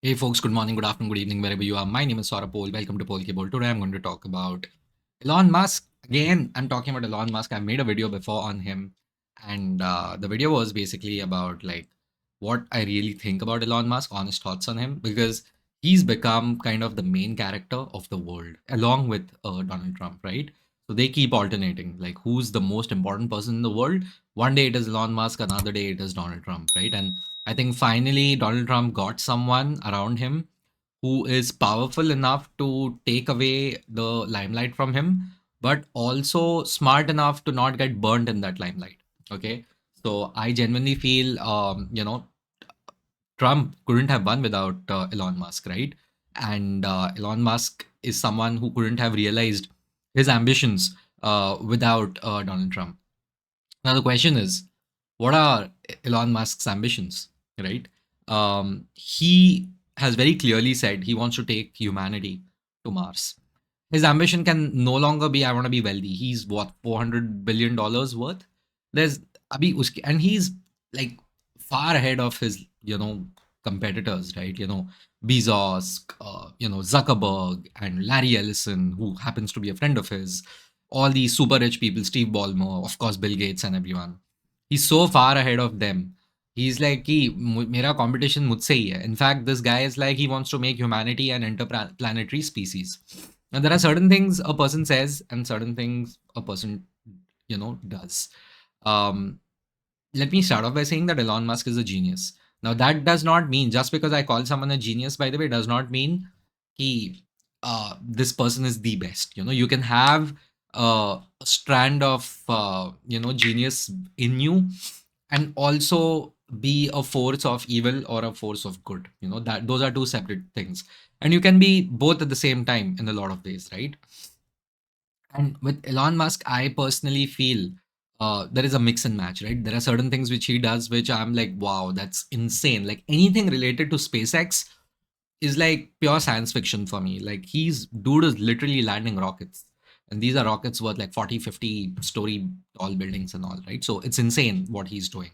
Hey folks, good morning, good afternoon, good evening, wherever you are. My name is Saurabh Pol. Welcome to Pol Keyboard. Today I'm going to talk about Elon Musk. Again, I'm talking about Elon Musk. I made a video before on him, and the video was basically about like what I really think about Elon Musk, honest thoughts on him, because he's become kind of the main character of the world, along with Donald Trump, right? So they keep alternating, like who's the most important person in the world. One day it is Elon Musk, another day it is Donald Trump, right? And I think finally Donald Trump got someone around him who is powerful enough to take away the limelight from him, but also smart enough to not get burned in that limelight. Okay. So I genuinely feel, Trump couldn't have won without Elon Musk, right? And Elon Musk is someone who couldn't have realized his ambitions without Donald Trump. Now the question is, what are Elon Musk's ambitions, right? He has very clearly said he wants to take humanity to Mars. His ambition can no longer be I want to be wealthy. He's what $400 billion worth. There's Abhi uske, and he's like far ahead of his competitors, right? Bezos, Zuckerberg and Larry Ellison, who happens to be a friend of his. All these super rich people, Steve Ballmer, of course, Bill Gates and everyone. He's so far ahead of them. He's like कि मेरा competition मुझसे ही है. In fact, this guy is like he wants to make humanity an interplanetary species. And there are certain things a person says and certain things a person, does. Um, Let me start off by saying that Elon Musk is a genius. Now, that does not mean, just because I call someone a genius, by the way, does not mean he, this person is the best. You can have a strand of, genius in you and also be a force of evil or a force of good. That those are two separate things. And you can be both at the same time in a lot of ways, right? And with Elon Musk, I personally feel there is a mix and match, right? There are certain things which he does which I'm like, wow, that's insane. Like anything related to SpaceX is like pure science fiction for me. Like dude is literally landing rockets. And these are rockets worth like 40, 50 story tall buildings and all, right? So it's insane what he's doing.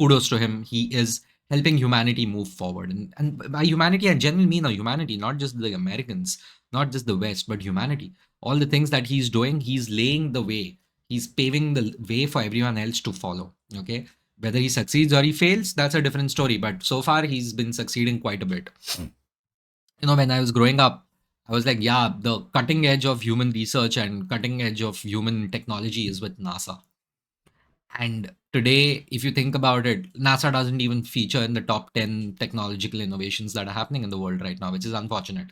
Kudos to him. He is helping humanity move forward. And by humanity, I genuinely mean humanity, not just the Americans, not just the West, but humanity. All the things that he's doing, he's laying the way. He's paving the way for everyone else to follow. Okay. Whether he succeeds or he fails, that's a different story. But so far, he's been succeeding quite a bit. When I was growing up, I was like, yeah, the cutting edge of human research and cutting edge of human technology is with NASA. And today, if you think about it, NASA doesn't even feature in the top 10 technological innovations that are happening in the world right now, which is unfortunate.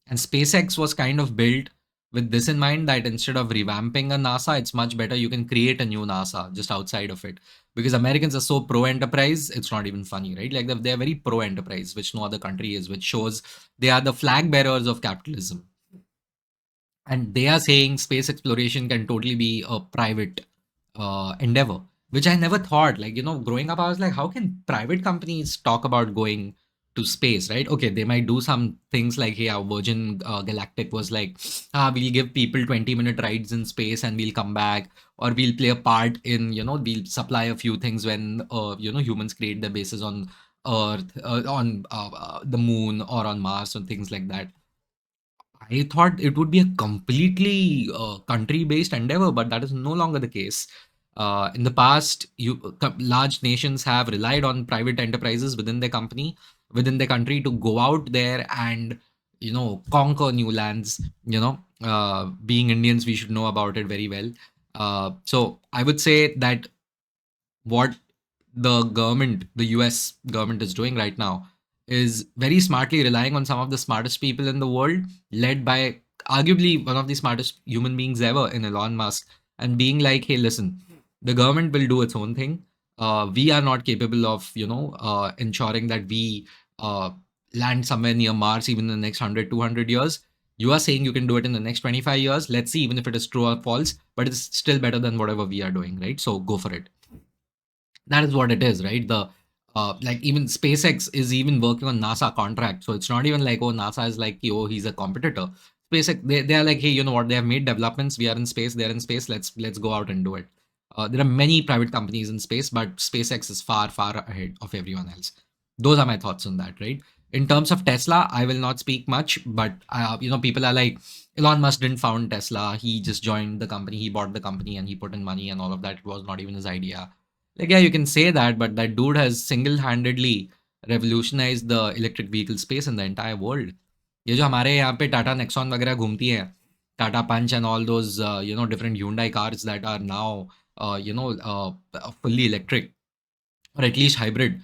And SpaceX was kind of built with this in mind that instead of revamping a NASA, it's much better you can create a new NASA just outside of it. Because Americans are so pro enterprise, it's not even funny, right? Like they're very pro enterprise, which no other country is, which shows they are the flag bearers of capitalism. And they are saying space exploration can totally be a private endeavor, which I never thought. Like, growing up, I was like, how can private companies talk about going to space, right? Okay, they might do some things like, hey, our Virgin Galactic was like, we'll give people 20-minute rides in space and we'll come back, or we'll play a part in, we'll supply a few things when, humans create their bases on Earth, on the moon, or on Mars, and things like that. I thought it would be a completely country-based endeavor, but that is no longer the case. In the past, large nations have relied on private enterprises within their country, to go out there and conquer new lands. Being Indians, we should know about it very well. So I would say that what the government, the US government, is doing right now is very smartly relying on some of the smartest people in the world, led by arguably one of the smartest human beings ever in Elon Musk, and being like, hey, listen, the government will do its own thing. We are not capable of, ensuring that we land somewhere near Mars even in the next 100, 200 years. You are saying you can do it in the next 25 years. Let's see, even if it is true or false, but it's still better than whatever we are doing, right? So go for it. That is what it is, right? The like even SpaceX is even working on NASA contract, so it's not even like, oh, NASA is like, oh, he's a competitor. SpaceX, they are like, hey, you know what, they have made developments, we are in space, they're in space, let's go out and do it. There are many private companies in space, but SpaceX is far ahead of everyone else. Those are my thoughts on that, right? In terms of Tesla, I will not speak much, but people are like, Elon Musk didn't found Tesla. He just joined the company, he bought the company, and he put in money and all of that. It was not even his idea. Like, yeah, you can say that, but that dude has single-handedly revolutionized the electric vehicle space in the entire world. ये जो हमारे यहाँ पे Tata Nexon वगैरह घूमती है, टाटा पंच and all those different Hyundai cars that are now fully electric or at least hybrid,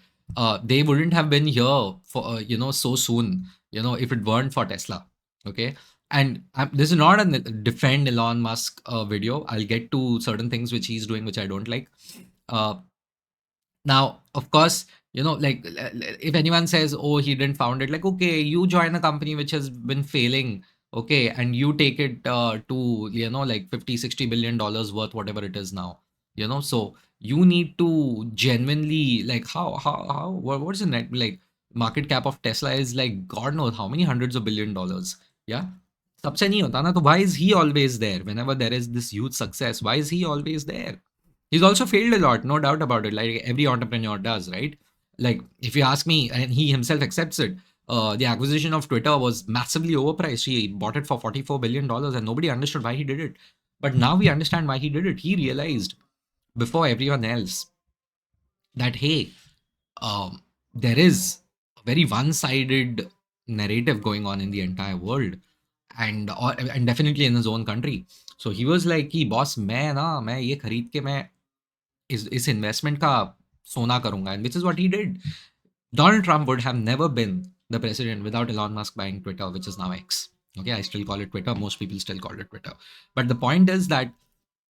they wouldn't have been here for so soon, if it weren't for Tesla. Okay. And this is not a defend Elon Musk video. I'll get to certain things which he's doing which I don't like. uh, Now, of course, like, if anyone says, oh, he didn't found it, like, okay, you join a company which has been failing, okay, and you take it to, like 50, $60 billion worth, whatever it is now, so you need to genuinely, like, what's the net, like, market cap of Tesla is like, God knows how many hundreds of $1 billion. Yeah. सबसे नहीं होता ना, तो why is he always there whenever there is this huge success? Why is he always there? He's also failed a lot, no doubt about it, like every entrepreneur does, right? Like, if you ask me, and he himself accepts it, the acquisition of Twitter was massively overpriced. He bought it for $44 billion and nobody understood why he did it. But now we understand why he did it. He realized before everyone else that, hey, there is a very one-sided narrative going on in the entire world, and definitely in his own country. So he was like, कि boss, मैं ये खरीद के मैं इस investment का सोना करूंगा, and which is what he did. Donald Trump would have never been the president without Elon Musk buying Twitter, which is now X. Okay, I still call it Twitter. Most people still call it Twitter. But the point is that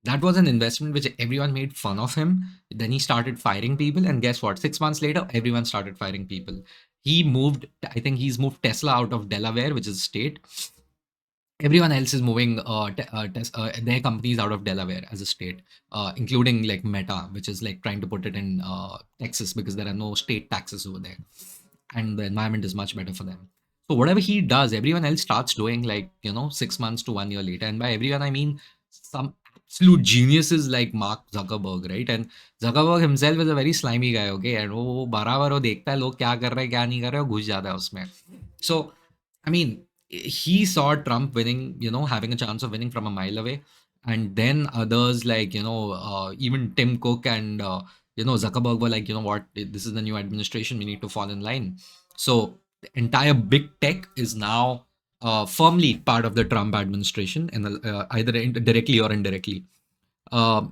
that was an investment which everyone made fun of him. Then he started firing people, and guess what? 6 months later, everyone started firing people. I think he's moved Tesla out of Delaware, which is a state. Everyone else is moving their companies out of Delaware as a state, including like Meta, which is like trying to put it in Texas because there are no state taxes over there, and the environment is much better for them. So whatever he does, everyone else starts doing, like 6 months to 1 year later. And by everyone, I mean some absolute geniuses like Mark Zuckerberg, right? And Zuckerberg himself is a very slimy guy, okay? And वो बराबर वो देखता है लोग क्या कर रहे हैं क्या नहीं कर रहे, घुस जाता है उसमें. So I mean, he saw Trump winning, having a chance of winning from a mile away. And then others like, even Tim Cook and, Zuckerberg were like, you know what, this is the new administration, we need to fall in line. So the entire big tech is now firmly part of the Trump administration, and either directly or indirectly. Uh,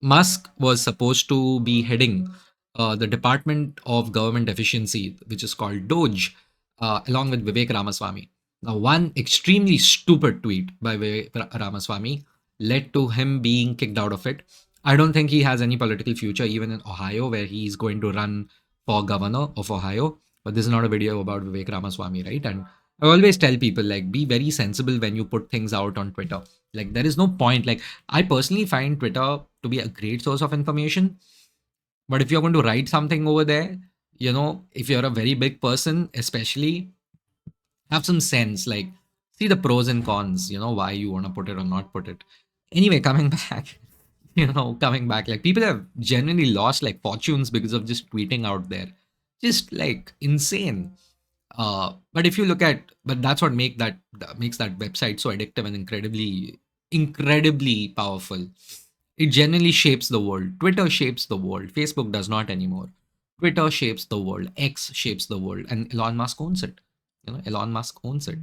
Musk was supposed to be heading the Department of Government Efficiency, which is called DOGE, along with Vivek Ramaswamy. Now, one extremely stupid tweet by Vivek Ramaswamy led to him being kicked out of it. I don't think he has any political future, even in Ohio, where he's going to run for governor of Ohio. But this is not a video about Vivek Ramaswamy, right? And I always tell people, like, be very sensible when you put things out on Twitter. Like, there is no point. Like, I personally find Twitter to be a great source of information. But if you're going to write something over there, if you're a very big person, especially, have some sense. Like, see the pros and cons, why you want to put it or not put it. Anyway, coming back, like, people have genuinely lost like fortunes because of just tweeting out there. Just like insane. But if you look at, but that's what makes that website so addictive and incredibly powerful. It genuinely shapes the world. Twitter shapes the world. Facebook does not anymore. Twitter shapes the world. X shapes the world, and Elon Musk owns it. Elon Musk owns it.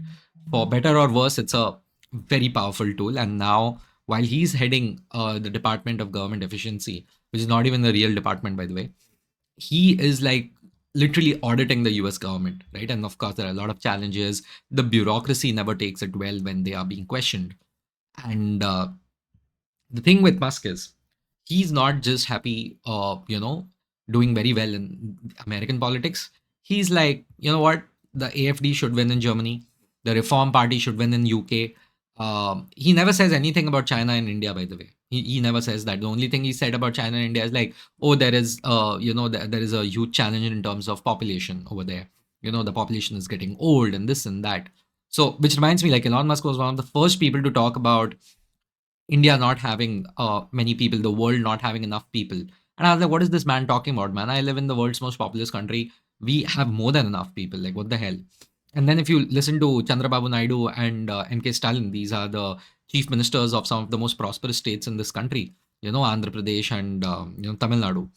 For better or worse, it's a very powerful tool. And now, while he's heading the Department of Government Efficiency, which is not even the real department, by the way, he is like literally auditing the US government, right? And of course, there are a lot of challenges. The bureaucracy never takes it well when they are being questioned. And the thing with Musk is he's not just happy, doing very well in American politics. He's like, you know what? The AFD should win in Germany. The Reform Party should win in UK. He never says anything about China and India, by the way. He never says that. The only thing he said about China and India is like, oh, there is, there is a huge challenge in terms of population over there. The population is getting old and this and that. So, which reminds me, like, Elon Musk was one of the first people to talk about India not having many people, the world not having enough people. And I was like, what is this man talking about, man? I live in the world's most populous country We have more than enough people. Like, what the hell? And then if you listen to Chandrababu Naidu and MK Stalin, these are the chief ministers of some of the most prosperous states in this country, Andhra Pradesh and, Tamil Nadu.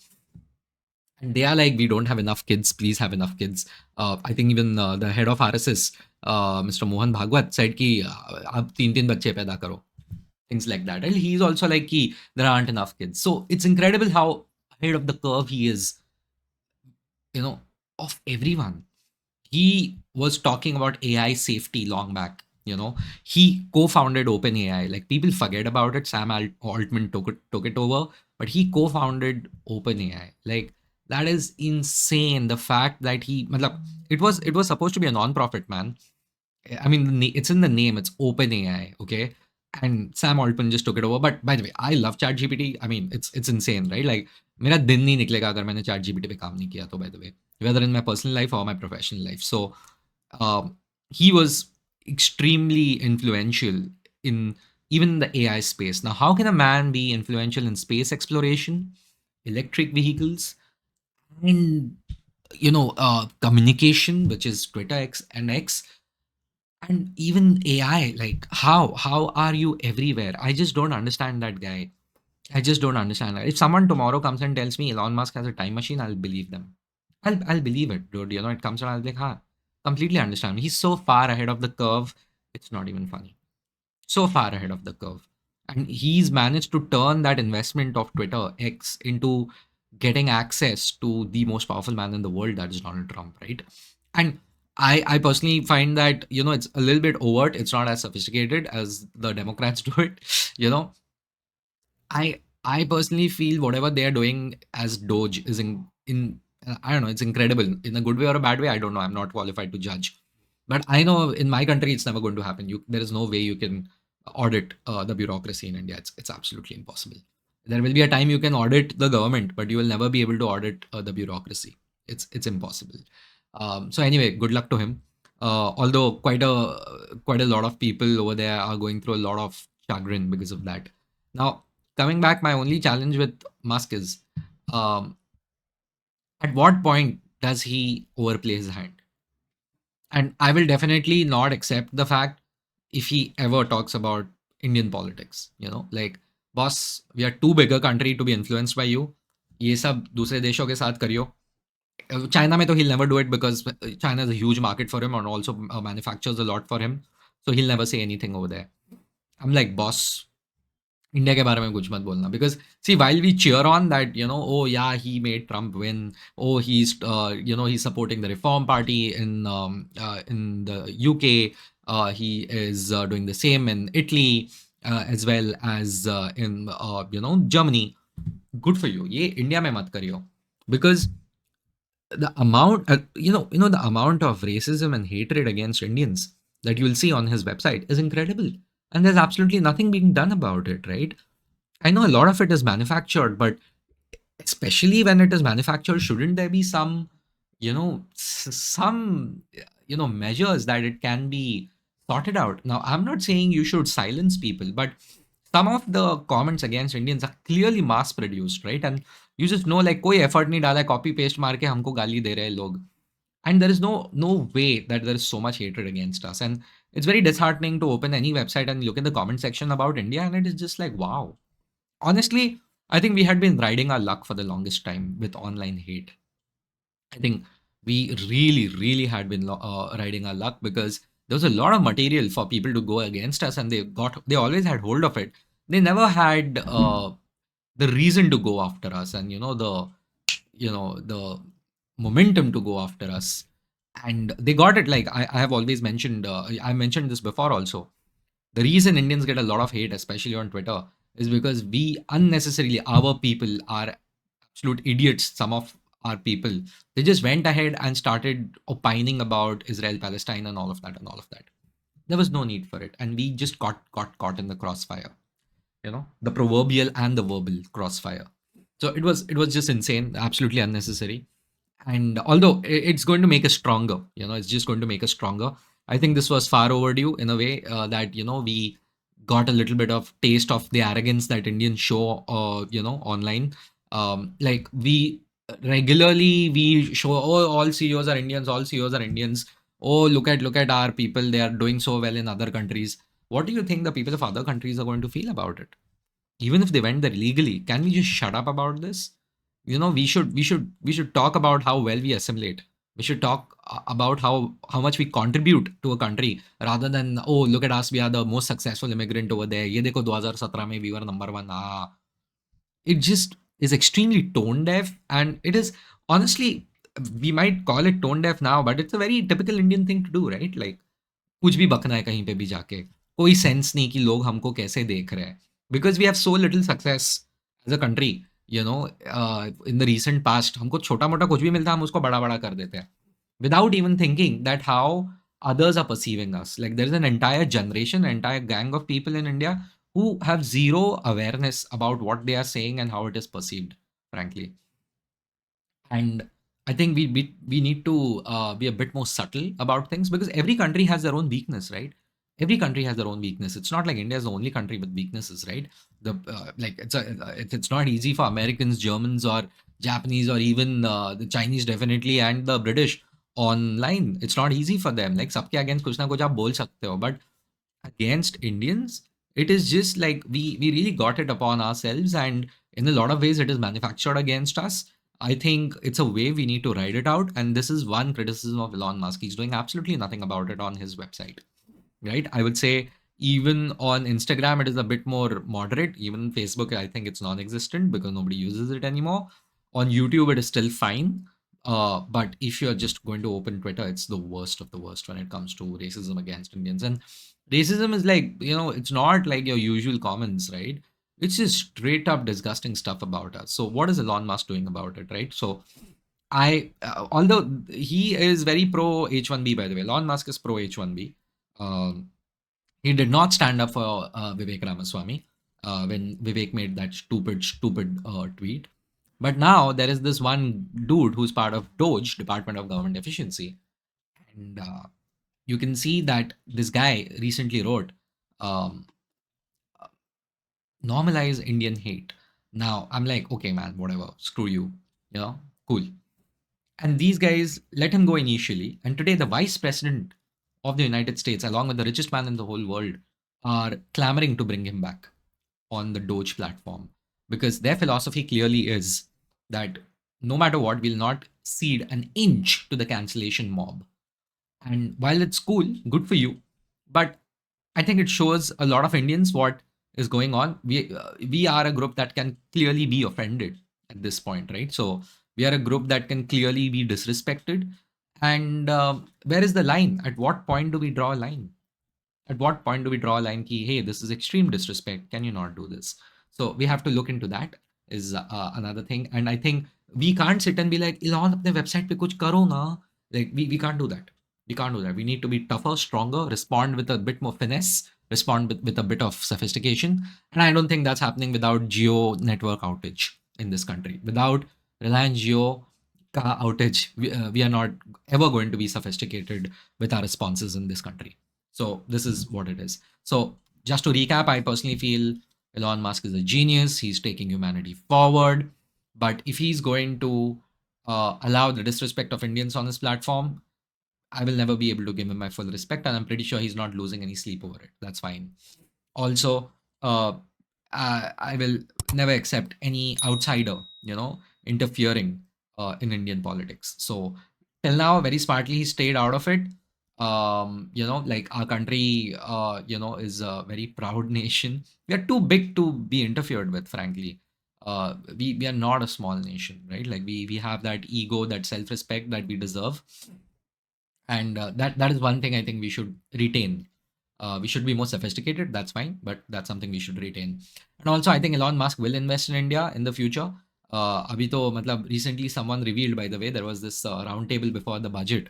And they are like, we don't have enough kids, please have enough kids. I think even the head of RSS, Mr. Mohan Bhagwat, said ki ab teen bacche paida karo, things like that. And he's also like ki there aren't enough kids. So it's incredible how ahead of the curve he is, you know, of everyone. He was talking about AI safety long back. He co-founded OpenAI. Like, people forget about it. Sam Altman took it over, but he co-founded OpenAI. Like, that is insane. The fact that matlab, it was supposed to be a non-profit, man. I mean, it's in the name. It's OpenAI, okay? And Sam Altman just took it over. But by the way, I love ChatGPT. I mean, it's insane, right? Like, मेरा दिन नहीं निकलेगा अगर मैंने ChatGPT पे काम नहीं किया तो, by the way, whether in my personal life or my professional life. So, um, he was extremely influential in even the AI space. Now, how can a man be influential in space exploration, electric vehicles, and communication, which is Twitter X and X, and even AI? Like, how are you everywhere? I just don't understand that guy. I just don't understand that. If someone tomorrow comes and tells me Elon Musk has a time machine, I'll believe them. I'll believe it, dude. It comes and I'll be like, huh, completely understand. He's so far ahead of the curve, it's not even funny. So far ahead of the curve. And he's managed to turn that investment of Twitter X into getting access to the most powerful man in the world, that is Donald Trump, right? And I personally find that, it's a little bit overt. It's not as sophisticated as the Democrats do it. You know, I personally feel whatever they are doing as Doge is in I don't know, it's incredible in a good way or a bad way. I don't know. I'm not qualified to judge, but I know in my country it's never going to happen. There is no way you can audit the bureaucracy in India. It's absolutely impossible. There will be a time you can audit the government, but you will never be able to audit the bureaucracy. It's impossible. So anyway, good luck to him. Although quite a lot of people over there are going through a lot of chagrin because of that. Now, coming back, my only challenge with Musk is, um, at what point does he overplay his hand? And I will definitely not accept the fact if he ever talks about Indian politics. Like, boss, we are too big a country to be influenced by you. ये सब दूसरे देशों के साथ करियो. China में तो he'll never do it because China is a huge market for him and also manufactures a lot for him. So he'll never say anything over there. I'm like, boss, India के बारे में कुछ मत बोलना, because see, while we cheer on that, oh yeah, he made Trump win, oh he's supporting the Reform Party in the UK, he is doing the same in Italy, as well as in Germany. Good for you. ये India में मत करियो, because the amount the amount of racism and hatred against Indians that you'll see on his website is incredible, and there's absolutely nothing being done about it, right? I know a lot of it is manufactured, but especially when it is manufactured, shouldn't there be some, some, measures that it can be sorted out? Now, I'm not saying you should silence people, but some of the comments against Indians are clearly mass produced, right? And you just know, like, कोई effort नहीं डाला है, copy paste मार के हमको गाली दे रहे हैं लोग. And there is no way that there is so much hatred against us. And it's very disheartening to open any website and look in the comment section about India, and it is just like, wow. Honestly, I think we had been riding our luck for the longest time with online hate. I think we really, really had been riding our luck, because there was a lot of material for people to go against us, and they always had hold of it. They never had the reason to go after us, and the momentum to go after us. And they got it. Like, I have always mentioned, I mentioned this before also. The reason Indians get a lot of hate, especially on Twitter, is because we unnecessarily, our people are absolute idiots. Some of our people, they just went ahead and started opining about Israel, Palestine, and all of that and all of that. There was no need for it, and we just got caught in the crossfire. The proverbial and the verbal crossfire. So it was just insane, absolutely unnecessary. And although it's going to make us stronger, it's just going to make us stronger. I think this was far overdue in a way, that we got a little bit of taste of the arrogance that Indians show online. Like, we regularly we show, oh, all CEOs are Indians, all CEOs are Indians. Oh, look at our people, they are doing so well in other countries. What do you think the people of other countries are going to feel about it? Even if they went there illegally, can we just shut up about this? We should talk about how well we assimilate. We should talk about how much we contribute to a country, rather than, oh, look at us, we are the most successful immigrant over there, ye dekho 2017 mein we were number 1. It just is extremely tone deaf, and it is, honestly, we might call it tone deaf now, but it's a very typical Indian thing to do, right? Like, कुछ भी बकना है कहीं पे भी जाके, कोई sense नहीं कि लोग हमको कैसे देख रहे हैं, because we have so little success as a country, you know, in the recent past हमको छोटा मोटा कुछ भी मिलता है हम उसको बड़ा बड़ा कर देते हैं, without even thinking that how others are perceiving us. Like, there's an entire generation, entire gang of people in India who have zero awareness about what they are saying and how it is perceived, frankly. And I think we need to be a bit more subtle about things, because every country has their own weakness, right? Every country has their own weakness. It's not like India is the only country with weaknesses, right? The like it's not easy for Americans, Germans, or Japanese, or even the Chinese, definitely, and the British online. It's not easy for them. Like, सबके against कुछ ना कुछ आप बोल सकते हो, but against Indians, it is just like we really got it upon ourselves, and in a lot of ways, it is manufactured against us. I think it's a way we need to ride it out, and this is one criticism of Elon Musk. He's doing absolutely nothing about it on his website, right? I would say even on Instagram, it is a bit more moderate. Even Facebook, I think it's non-existent because nobody uses it anymore. On YouTube, it is still fine. But if you're just going to open Twitter, it's the worst of the worst when it comes to racism against Indians. And racism is like, it's not like your usual comments, right? It's just straight up disgusting stuff about us. So what is Elon Musk doing about it, right? So although he is very pro H1B, by the way, Elon Musk is pro H1B. Um, he did not stand up for Vivek Ramaswamy when Vivek made that stupid tweet. But now there is this one dude who's part of Doge, Department of Government Efficiency, and you can see that this guy recently wrote, um, "Normalize Indian hate." Now I'm like, okay, man, whatever, screw you, cool. And these guys let him go initially. And today, the vice president of the United States, along with the richest man in the whole world, are clamoring to bring him back on the Doge platform, because their philosophy clearly is that no matter what, we'll not cede an inch to the cancellation mob. And while it's cool, good for you, but I think it shows a lot of Indians what is going on. We are a group that can clearly be offended at this point, right? So we are a group that can clearly be disrespected. And where is the line? At what point do we draw a line? At what point do we draw a line ki, hey, this is extreme disrespect, can you not do this? So we have to look into that, is another thing. And I think we can't sit and be like, Elon, apne website pe kuch karo na. Like, we can't do that. We can't do that. We need to be tougher, stronger, respond with a bit more finesse, respond with a bit of sophistication. And I don't think that's happening without geo network outage in this country. Without Reliance Jio ka outage, we are not ever going to be sophisticated with our responses in this country. So this is what it is. So just to recap, I personally feel Elon Musk is a genius. He's taking humanity forward. But if he's going to allow the disrespect of Indians on his platform, I will never be able to give him my full respect. And I'm pretty sure he's not losing any sleep over it. That's fine. Also, I will never accept any outsider, interfering in Indian politics. So till now, very smartly, he stayed out of it. Like, our country, is a very proud nation. We are too big to be interfered with, frankly. We are not a small nation, right? Like, we have that ego, that self-respect that we deserve, and that is one thing I think we should retain. We should be more sophisticated. That's fine, but that's something we should retain. And also, I think Elon Musk will invest in India in the future. Abhi to, matlab, recently someone revealed, by the way, there was this roundtable before the budget,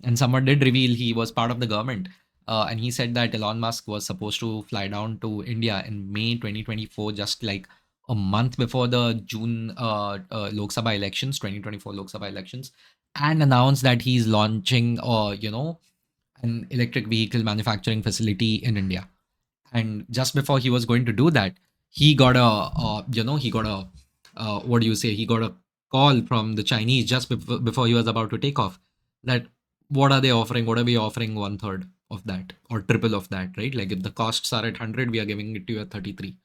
and someone did reveal he was part of the government. And he said that Elon Musk was supposed to fly down to India in May 2024, just like a month before the June Lok Sabha elections, 2024 Lok Sabha elections, and announced that he's launching, an electric vehicle manufacturing facility in India. And just before he was going to do that, he got a, what do you say? He got a call from the Chinese just before he was about to take off. That what are they offering? What are we offering? One third of that or triple of that, right? Like if the costs are at 100, we are giving it to you at 33.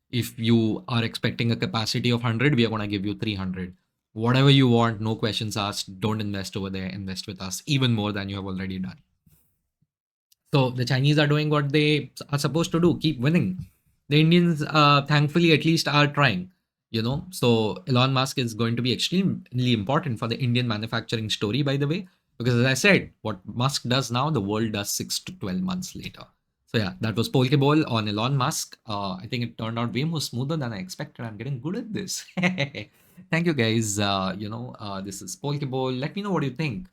If you are expecting a capacity of 100, we are going to give you 300. Whatever you want, no questions asked. Don't invest over there. Invest with us even more than you have already done. So the Chinese are doing what they are supposed to do, keep winning. The Indians, thankfully, at least are trying. So Elon Musk is going to be extremely important for the Indian manufacturing story, by the way, because as I said, what Musk does now, the world does 6 to 12 months later. So yeah, that was Pokeball on Elon Musk. I think it turned out way more smoother than I expected. I'm getting good at this. Thank you guys. This is Pokeball. Let me know what you think.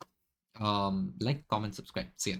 Like, comment, subscribe. See ya.